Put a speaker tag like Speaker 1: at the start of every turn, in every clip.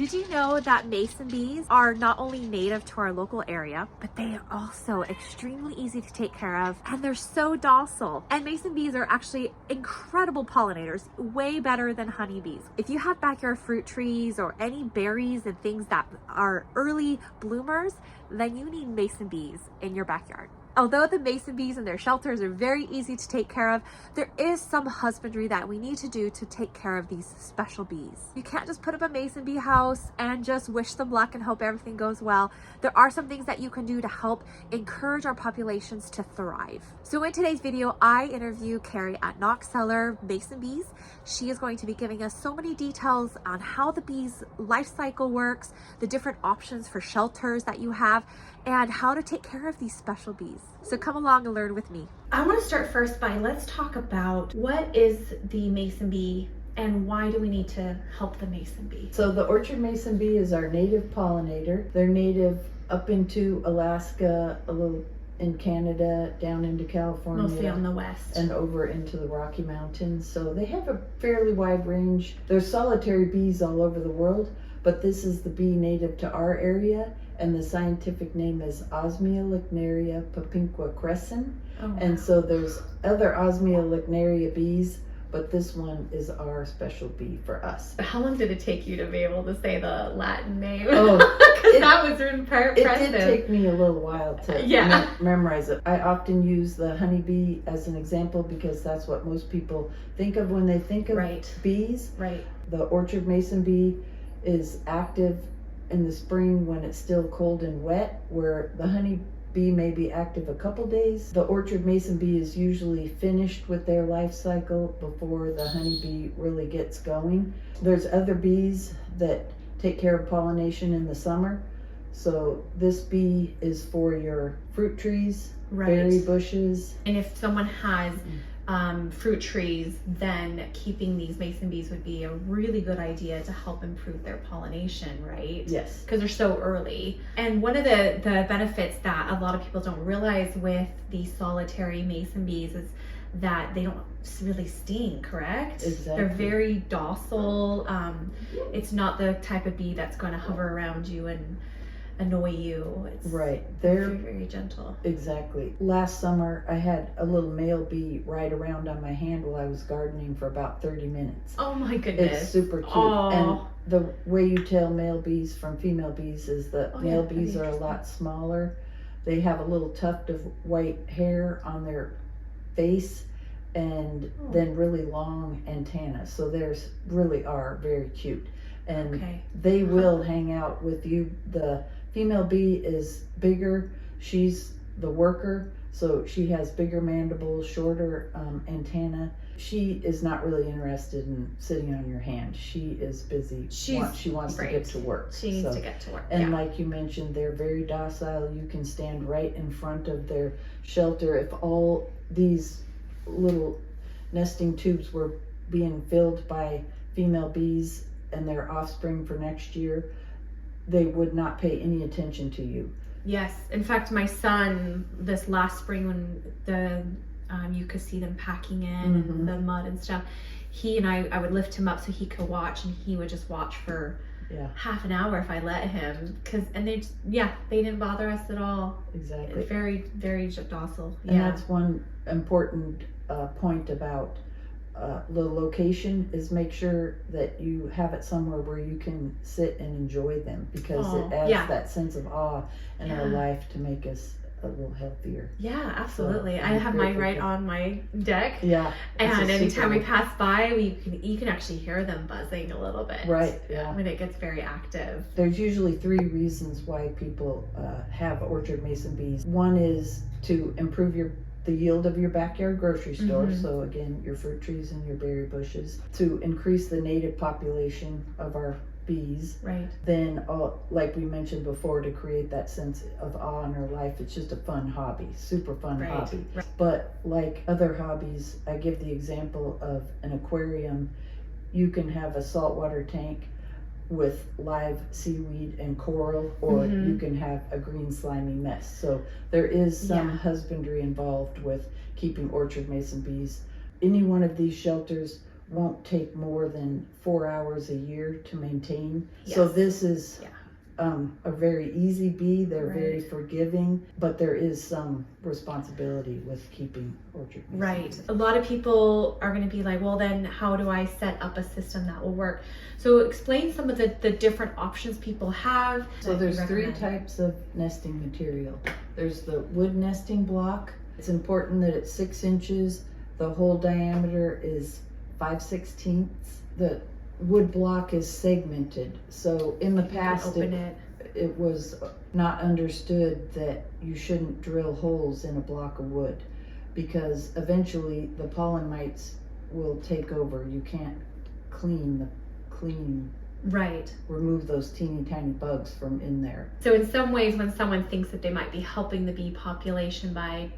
Speaker 1: Did you know that mason bees are not only native to our local area, but they are also extremely easy to take care of, and they're so docile. And mason bees are actually incredible pollinators, way better than honeybees. If you have backyard fruit trees or any berries and things that are early bloomers, then you need mason bees in your backyard. Although the mason bees and their shelters are very easy to take care of, there is some husbandry that we need to do to take care of these special bees. You can't just put up a mason bee house and just wish them luck and hope everything goes well. There are some things that you can do to help encourage our populations to thrive. So in today's video, I interview Carrie at Knox Cellars Mason Bees. She is going to be giving us so many details on how the bees life cycle works, the different options for shelters that you have, and how to take care of these special bees. So come along and learn with me.
Speaker 2: I want to start first by let's talk about what is the mason bee and why do we need to help the mason bee?
Speaker 3: So the orchard mason bee is our native pollinator. They're native up into Alaska, a little in Canada, down into California.
Speaker 2: Mostly on the west.
Speaker 3: And over into the Rocky Mountains. So they have a fairly wide range. There's solitary bees all over the world, but this is the bee native to our area. And the scientific name is Osmia lechnaria papinqua crescent.
Speaker 2: Oh, wow.
Speaker 3: And so there's other Osmia lechnaria bees, but this one is our special bee for us.
Speaker 2: How long did it take you to be able to say the Latin name?
Speaker 3: Oh,
Speaker 2: because that was impressive.
Speaker 3: It did take me a little while to memorize it. I often use the honeybee as an example because that's what most people think of when they think of bees.
Speaker 2: Right.
Speaker 3: The orchard mason bee is active in the spring when it's still cold and wet, where the honey bee may be active a couple days. The orchard mason bee is usually finished with their life cycle before the honeybee really gets going. There's other bees that take care of pollination in the summer. So this bee is for your fruit trees, berry bushes.
Speaker 2: And if someone has fruit trees, then keeping these mason bees would be a really good idea to help improve their pollination, right?
Speaker 3: Yes.
Speaker 2: Because they're so early. And one of the benefits that a lot of people don't realize with these solitary mason bees is that they don't really sting, correct?
Speaker 3: Exactly.
Speaker 2: They're very docile. It's not the type of bee that's going to hover around you and annoy you. It's
Speaker 3: they're
Speaker 2: very, very gentle.
Speaker 3: Exactly. Last summer I had a little male bee ride around on my hand while I was gardening for about 30 minutes.
Speaker 2: Oh my goodness.
Speaker 3: It's super cute.
Speaker 2: Aww.
Speaker 3: And the way you tell male bees from female bees is that male bees are a lot smaller. They have a little tuft of white hair on their face and then really long antennas. So theirs really are very cute. And they will hang out with you. The female bee is bigger. She's the worker, so she has bigger mandibles, shorter antenna. She is not really interested in sitting on your hand. She is busy. She wants to get to work.
Speaker 2: She needs to get to work.
Speaker 3: And like you mentioned, they're very docile. You can stand right in front of their shelter. If all these little nesting tubes were being filled by female bees and their offspring for next year, they would not pay any attention to you.
Speaker 2: Yes. In fact, my son, this last spring when the you could see them packing in the mud and stuff, he and I would lift him up so he could watch, and he would just watch for half an hour if I let him, and they didn't bother us at all.
Speaker 3: Exactly.
Speaker 2: Very, very docile.
Speaker 3: And that's one important point about the location is make sure that you have it somewhere where you can sit and enjoy them, because it adds that sense of awe in our life to make us a little healthier.
Speaker 2: Yeah, absolutely. So I have mine right on my deck.
Speaker 3: Yeah.
Speaker 2: And anytime we pass by, you can actually hear them buzzing a little bit.
Speaker 3: Right. Yeah.
Speaker 2: When it gets very active.
Speaker 3: There's usually 3 reasons why people have orchard mason bees. One is to improve the yield of your backyard grocery store. So again, your fruit trees and your berry bushes. To increase the native population of our bees.
Speaker 2: Right.
Speaker 3: Then, like we mentioned before, to create that sense of awe in our life. It's just a fun hobby, super fun hobby.
Speaker 2: Right.
Speaker 3: But like other hobbies, I give the example of an aquarium. You can have a saltwater tank with live seaweed and coral, or you can have a green slimy mess. So there is some husbandry involved with keeping orchard mason bees. Any one of these shelters won't take more than 4 hours a year to maintain. So
Speaker 2: Yes.
Speaker 3: this is
Speaker 2: Yeah.
Speaker 3: a very easy bee. They're very
Speaker 2: Right.
Speaker 3: forgiving, but there is some responsibility with keeping orchard mason
Speaker 2: Right.
Speaker 3: bees.
Speaker 2: A lot of people are going to be like, well, then how do I set up a system that will work? So explain some of the different options people have.
Speaker 3: So
Speaker 2: that you
Speaker 3: there's 3
Speaker 2: recommend.
Speaker 3: types of nesting material. There's the wood nesting block. It's important that it's 6 inches. The hole diameter is 5/16. The wood block is segmented. So in the
Speaker 2: You can
Speaker 3: past,
Speaker 2: open it.
Speaker 3: it was not understood that you shouldn't drill holes in a block of wood, because eventually the pollen mites will take over. You can't
Speaker 2: Right.
Speaker 3: remove those teeny tiny bugs from in there.
Speaker 2: So in some ways, when someone thinks that they might be helping the bee population by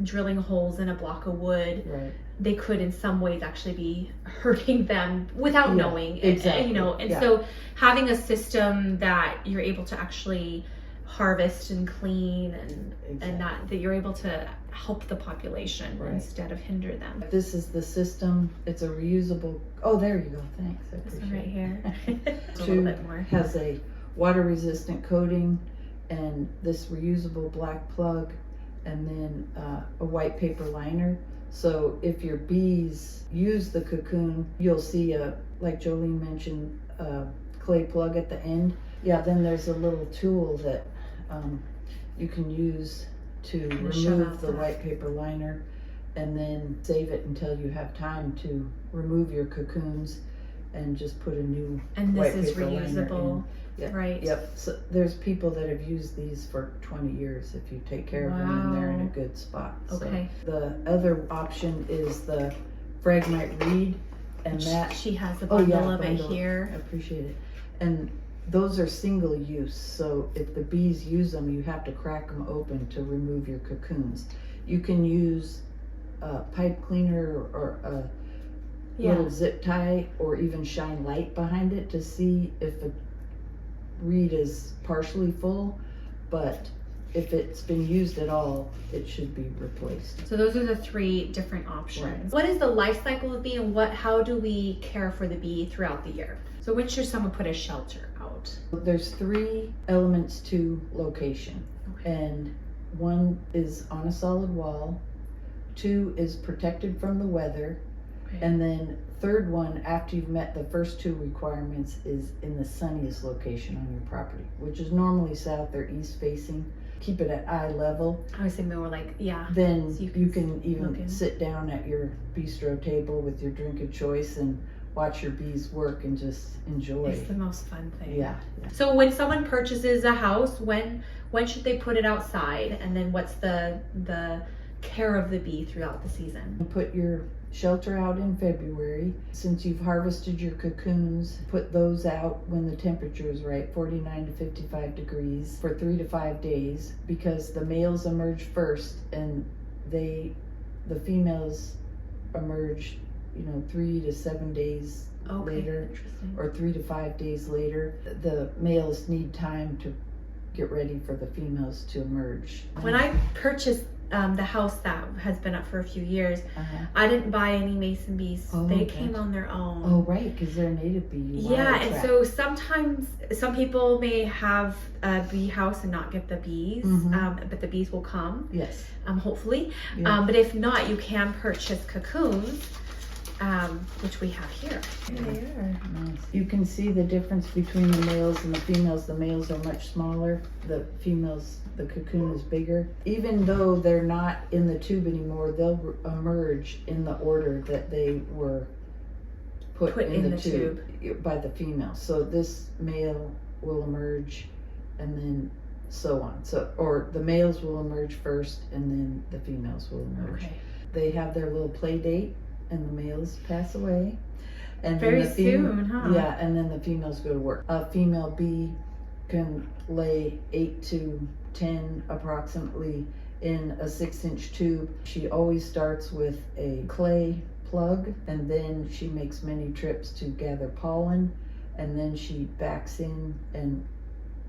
Speaker 2: drilling holes in a block of wood,
Speaker 3: Right.
Speaker 2: they could in some ways actually be hurting them without
Speaker 3: Yeah,
Speaker 2: knowing.
Speaker 3: exactly,
Speaker 2: You know, and
Speaker 3: yeah.
Speaker 2: so having a system that you're able to actually harvest and clean and
Speaker 3: Exactly.
Speaker 2: that you're able to help the population
Speaker 3: Right.
Speaker 2: instead of hinder them.
Speaker 3: This is the system. It's a reusable. Oh, there you go. Thanks. I
Speaker 2: This one
Speaker 3: appreciate
Speaker 2: right
Speaker 3: it.
Speaker 2: here. It's a
Speaker 3: Tube
Speaker 2: little bit more.
Speaker 3: has a water resistant coating and this reusable black plug, and then a white paper liner. So if your bees use the cocoon, you'll see like Jolene mentioned, a clay plug at the end. Yeah, then there's a little tool that you can use to
Speaker 2: Kinda shove
Speaker 3: remove
Speaker 2: out
Speaker 3: the
Speaker 2: that.
Speaker 3: white paper liner, and then save it until you have time to remove your cocoons and just put a new
Speaker 2: And
Speaker 3: white
Speaker 2: this is
Speaker 3: paper liner
Speaker 2: reusable,
Speaker 3: in. Yeah.
Speaker 2: right?
Speaker 3: Yep. So there's people that have used these for 20 years if you take care of them and they're in a
Speaker 2: Wow.
Speaker 3: good spot.
Speaker 2: Okay.
Speaker 3: So the other option is the Phragmite reed, and that
Speaker 2: She has a
Speaker 3: Oh, yeah,
Speaker 2: bundle of it
Speaker 3: bundle.
Speaker 2: here.
Speaker 3: I appreciate it. And those are single use, so if the bees use them, you have to crack them open to remove your cocoons. You can use a pipe cleaner or a
Speaker 2: Yeah.
Speaker 3: little zip tie, or even shine light behind it to see if the reed is partially full. But if it's been used at all, it should be replaced.
Speaker 2: So those are the 3 different options.
Speaker 3: Right.
Speaker 2: What is the life cycle of the bee, and how do we care for the bee throughout the year? So when should someone put a shelter out?
Speaker 3: There's 3 elements to location,
Speaker 2: Okay.
Speaker 3: and 1 is on a solid wall, 2 is protected from the weather,
Speaker 2: Okay.
Speaker 3: and then 3rd one, after you've met the first 2 requirements, is in the sunniest location on your property, which is normally south or east facing. Keep it at eye level.
Speaker 2: I was thinking more like, yeah.
Speaker 3: Then
Speaker 2: So
Speaker 3: you can even
Speaker 2: look in.
Speaker 3: sit down at your bistro table with your drink of choice and watch your bees work and just enjoy.
Speaker 2: It's the most fun thing.
Speaker 3: Yeah.
Speaker 2: So when someone purchases a house, when should they put it outside, and then what's the care of the bee throughout the season?
Speaker 3: Put your shelter out in February. Since you've harvested your cocoons, put those out when the temperature is right, 49 to 55 degrees, for 3 to 5 days, because the males emerge first, and the females emerge 3 to 7 days
Speaker 2: Okay,
Speaker 3: later,
Speaker 2: interesting.
Speaker 3: or 3 to 5 days later. The males need time to get ready for the females to emerge.
Speaker 2: When I purchased the house that has been up for a few years,
Speaker 3: Uh-huh.
Speaker 2: I didn't buy any mason bees.
Speaker 3: Oh,
Speaker 2: They
Speaker 3: okay.
Speaker 2: came on their own.
Speaker 3: Oh, right, because they're native bee. You wanna
Speaker 2: Yeah, and
Speaker 3: attract.
Speaker 2: so sometimes some people may have a bee house and not get the bees,
Speaker 3: Mhm.
Speaker 2: but the bees will come,
Speaker 3: Yes.
Speaker 2: hopefully.
Speaker 3: Yeah.
Speaker 2: But if not, you can purchase cocoons, which we have here. Here they are.
Speaker 3: Nice. You can see the difference between the males and the females. The males are much smaller. The females, the cocoon is bigger. Even though they're not in the tube anymore, they'll emerge in the order that they were put in the tube by the female. So this male will emerge, and then so on. Or the males will emerge first, and then the females will emerge.
Speaker 2: Okay.
Speaker 3: They have their little play date, and the males pass away. And
Speaker 2: Very
Speaker 3: then the
Speaker 2: soon, huh?
Speaker 3: Yeah, and then the females go to work. A female bee can lay 8 to 10 approximately in a 6-inch tube. She always starts with a clay plug, and then she makes many trips to gather pollen, and then she backs in and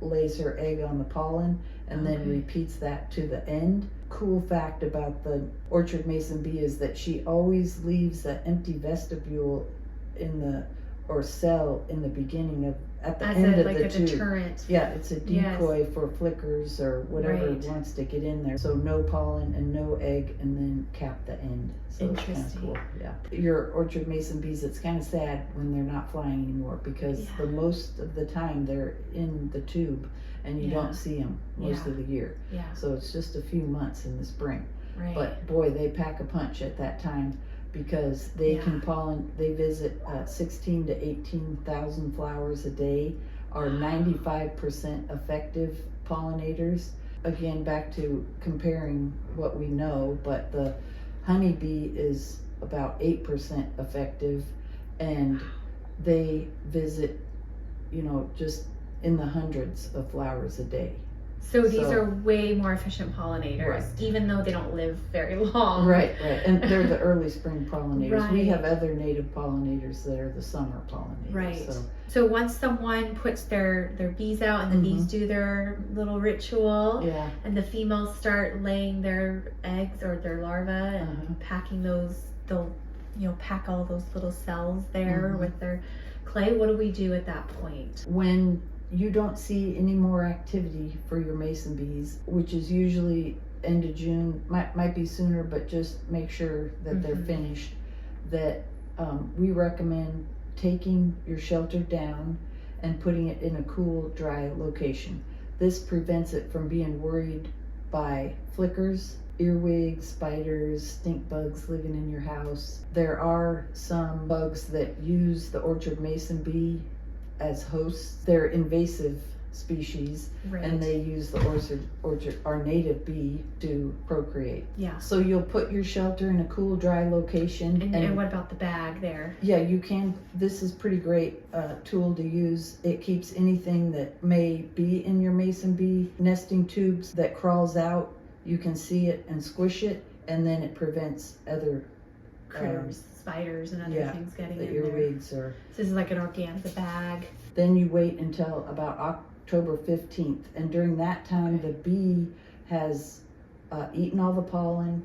Speaker 3: lays her egg on the pollen, and then
Speaker 2: Okay.
Speaker 3: repeats that to the end. Cool fact about the orchard mason bee is that she always leaves an empty vestibule in the, or cell in the beginning of, at the
Speaker 2: As
Speaker 3: end
Speaker 2: a,
Speaker 3: of
Speaker 2: like
Speaker 3: the
Speaker 2: a
Speaker 3: tube.
Speaker 2: deterrent.
Speaker 3: Yeah, it's a
Speaker 2: Yes.
Speaker 3: decoy for flickers or whatever
Speaker 2: Right.
Speaker 3: wants to get in there. So no pollen and no egg, and then cap the end. So it's kind of
Speaker 2: Interesting.
Speaker 3: cool. Yeah. Your orchard mason bees, it's kind of sad when they're not flying anymore, because
Speaker 2: Yeah.
Speaker 3: the most of the time they're in the tube and you
Speaker 2: Yeah.
Speaker 3: don't see them most
Speaker 2: Yeah.
Speaker 3: of the year.
Speaker 2: Yeah,
Speaker 3: So it's just a few months in the spring.
Speaker 2: right.
Speaker 3: But boy, they pack a punch at that time, because they
Speaker 2: Yeah.
Speaker 3: can they visit 16 to 18,000 flowers a day, are 95% effective pollinators. Again, back to comparing what we know, but the honeybee is about 8% effective, and they visit, just in the hundreds of flowers a day.
Speaker 2: So these
Speaker 3: So-
Speaker 2: are way more efficient pollinators,
Speaker 3: Right.
Speaker 2: even though they don't live very long.
Speaker 3: Right, and they're the early spring pollinators. We
Speaker 2: Right.
Speaker 3: have other native pollinators that are the summer pollinators.
Speaker 2: Right.
Speaker 3: So,
Speaker 2: So once someone puts their bees out and the bees do their little ritual,
Speaker 3: yeah,
Speaker 2: and the females start laying their eggs or their larvae and
Speaker 3: Uh-huh.
Speaker 2: packing those, they'll pack all those little cells there
Speaker 3: Mhm.
Speaker 2: with their clay. What do we do at that point?
Speaker 3: when you don't see any more activity for your mason bees, which is usually end of June, might be sooner, but just make sure that they're
Speaker 2: Mhm.
Speaker 3: finished, that we recommend taking your shelter down and putting it in a cool, dry location. This prevents it from being worried by flickers, earwigs, spiders, stink bugs living in your house. There are some bugs that use the orchard mason bee as hosts. They're invasive species,
Speaker 2: Right.
Speaker 3: and they use the orchard, our native bee, to procreate.
Speaker 2: Yeah.
Speaker 3: So you'll put your shelter in a cool, dry location.
Speaker 2: And what about the bag there?
Speaker 3: Yeah, you can. This is pretty great tool to use. It keeps anything that may be in your mason bee nesting tubes that crawls out. You can see it and squish it, and then it prevents other
Speaker 2: Critters, spiders, and other
Speaker 3: yeah,
Speaker 2: things getting
Speaker 3: the
Speaker 2: in there.
Speaker 3: earwigs. Or
Speaker 2: So this is like an organza bag.
Speaker 3: then you wait until about October 15th, and during that time the bee has eaten all the pollen,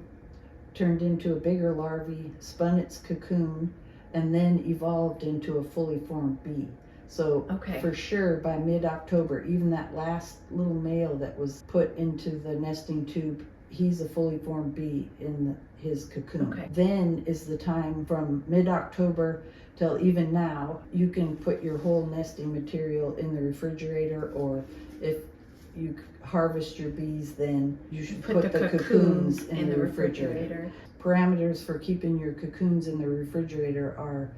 Speaker 3: turned into a bigger larvae, spun its cocoon, and then evolved into a fully formed bee. So
Speaker 2: Okay.
Speaker 3: for sure by mid-October, even that last little male that was put into the nesting tube, he's a fully formed bee in his cocoon.
Speaker 2: Okay.
Speaker 3: Then is the time from mid-October till even now, you can put your whole nesting material in the refrigerator, or if you harvest your bees, then you should put the cocoons in the refrigerator. Parameters for keeping your cocoons in the refrigerator are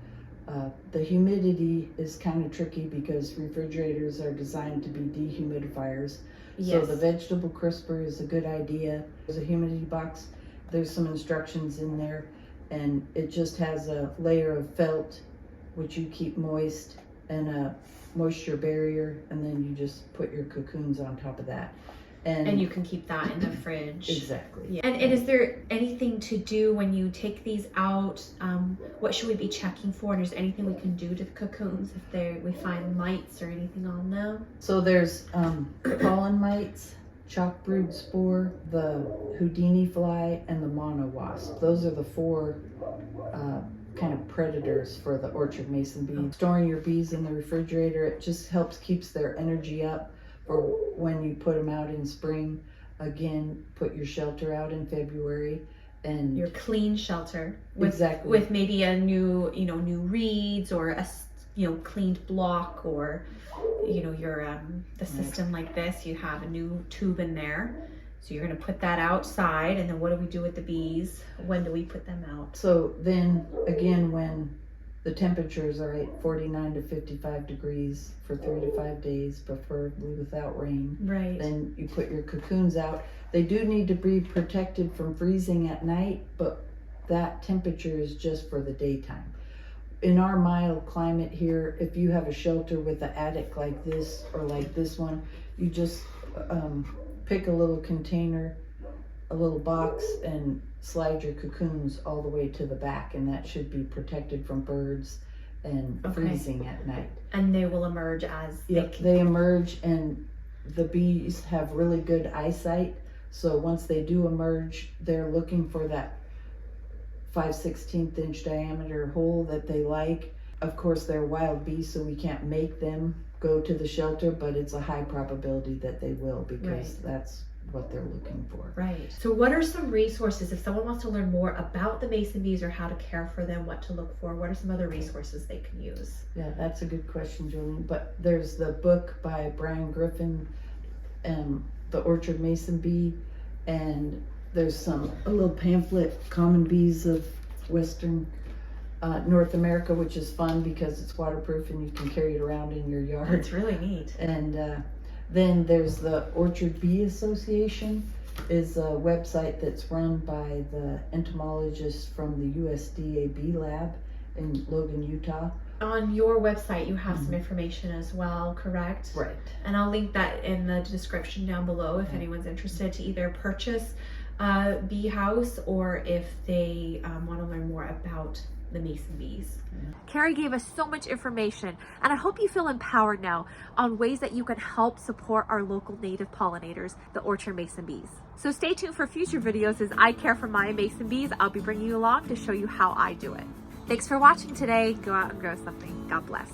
Speaker 3: the humidity is kind of tricky, because refrigerators are designed to be dehumidifiers.
Speaker 2: Yes.
Speaker 3: So the vegetable crisper is a good idea. There's a humidity box. There's some instructions in there, and it just has a layer of felt, which you keep moist, and a moisture barrier, and then you just put your cocoons on top of that.
Speaker 2: And you can keep that in the fridge.
Speaker 3: Exactly.
Speaker 2: Yeah. And is there anything to do when you take these out? What should we be checking for? And is there anything we can do to the cocoons if we find mites or anything on them?
Speaker 3: So there's pollen mites, chalk brood spore, the Houdini fly, and the mono wasp. Those are the four kind of predators for the orchard mason bee. Storing your bees in the refrigerator, it just keeps their energy up for when you put them out in spring. Again, put your shelter out in February, and
Speaker 2: Your clean shelter with
Speaker 3: exactly
Speaker 2: with maybe a new new reeds, or a cleaned block, or your the system like this. You have a new tube in there, so you're going to put that outside. And then what do we do with the bees? When do we put them out?
Speaker 3: So then again, when the temperatures are at 49 to 55 degrees for 3 to 5 days, preferably without rain,
Speaker 2: Right.
Speaker 3: then you put your cocoons out. They do need to be protected from freezing at night, but that temperature is just for the daytime. In our mild climate here, if you have a shelter with an attic like this or like this one, you just pick a little container, a little box, and slide your cocoons all the way to the back, and that should be protected from birds and
Speaker 2: Okay.
Speaker 3: freezing at night.
Speaker 2: And they will emerge as
Speaker 3: Yep, they emerge, and the bees have really good eyesight. So once they do emerge, they're looking for that 5/16 inch diameter hole that they like, Of course, they're wild bees, so we can't make them go to the shelter, but it's a high probability that they will, because that's what they're looking for.
Speaker 2: Right. So what are some resources if someone wants to learn more about the mason bees or how to care for them, what to look for? What are some other resources they can use?
Speaker 3: Yeah, that's a good question, Julian. But there's the book by Brian Griffin, The Orchard Mason Bee, and there's a little pamphlet, Common Bees of Western North America, which is fun because it's waterproof and you can carry it around in your yard.
Speaker 2: It's really neat.
Speaker 3: And then there's the Orchard Bee Association, is a website that's run by the entomologist from the USDA Bee Lab in Logan, Utah.
Speaker 2: On your website, you have some information as well, correct?
Speaker 3: Right.
Speaker 2: And I'll link that in the description down below if anyone's interested to either purchase a bee house or if they want to learn more about the mason bees.
Speaker 1: Carrie gave us so much information, and I hope you feel empowered now on ways that you can help support our local native pollinators, the Orchard Mason Bees. So stay tuned for future videos as I care for my mason bees. I'll be bringing you along to show you how I do it. Thanks for watching today. Go out and grow something. God bless.